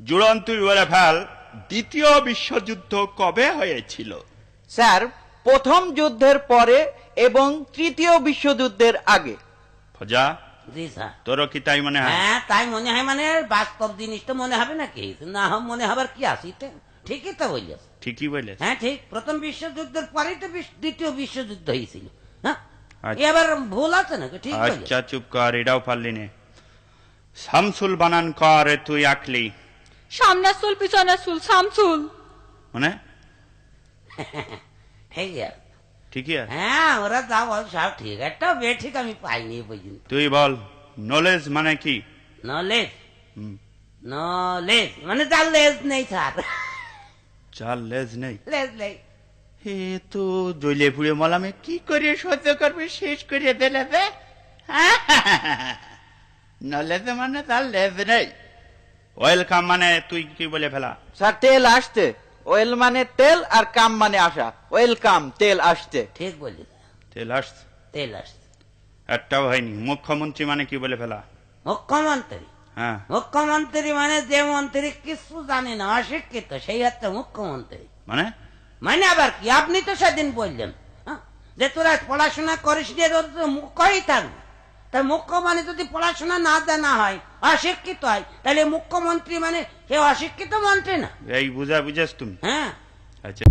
জুড়ন তুই বলে ফেল, দ্বিতীয় বিশ্বযুদ্ধ কবে হয়েছিল? স্যার, প্রথম যুদ্ধের পরে এবং তৃতীয় বিশ্বযুদ্ধের আগে। ফজা, জি স্যার। তোরও কি তাই মনে হয়? হ্যাঁ তাই মনে হয়, মানে বাস্তব জিনিস তো মনে হবে নাকি, না মনে হবার কি আছে? ঠিকই তো বললিস। ঠিকই বলে। হ্যাঁ ঠিক, প্রথম বিশ্বযুদ্ধের পরেই তো দ্বিতীয় বিশ্বযুদ্ধ হয়েছিল। হ্যাঁ আচ্ছা। এবার ভুল আছে নাকি? ঠিক বললিস। আচ্ছা চুপ কর, এটাও পারলি নে। শামসুল বানান কর তুই আঁকলি, সামনের চুল পিছনের চুল শামসুল। মানে এই যে, ঠিকই আছে। হ্যাঁ ওরা যা বল সব ঠিক, একটা বে ঠিক আমি পাইনি এ পর্যন্ত। তুই বল, নলেজ মানে কি? নলেজ, হুম, নলেজ মানে যার লেজ নেই স্যার। চার লেজ নেই। লেজ নেই। হে তো জ্বলে পুড়ে মলামে কি করে সহ্য করবে, শেষ করে দিলে বে। নলেজ মানে তার লেজ নেই। ওয়েলকাম মানে তুই কি বলে ফেলা? স্যার, তেল আসতে। ওয়েল মানে তেল আর কাম মানে আসা। ওয়েলকাম, তেল আসতে। ঠিক বললি, তেল আসছে, তেল আসছে। একটাও হয়নি। মুখ্যমন্ত্রী মানে কি বলে ফেলা? মুখ্যমন্ত্রী, হ্যাঁ, মুখ্যমন্ত্রী মানে যে মন্ত্রী কিছু জানে না, অশিক্ষিত, সেই হচ্ছে মুখ্যমন্ত্রী। মানে মানে আবার কি? আপনি তো সেদিন বললেন যে তোরা পড়াশোনা করিস যে মুখ্যই থাকবে। তাই মুখ্য মানে যদি পড়াশোনা না জানা হয়, অশিক্ষিত হয়, তাহলে মুখ্যমন্ত্রী মানে সে অশিক্ষিত মন্ত্রী না। এই বুঝাস তুমি? হ্যাঁ আচ্ছা।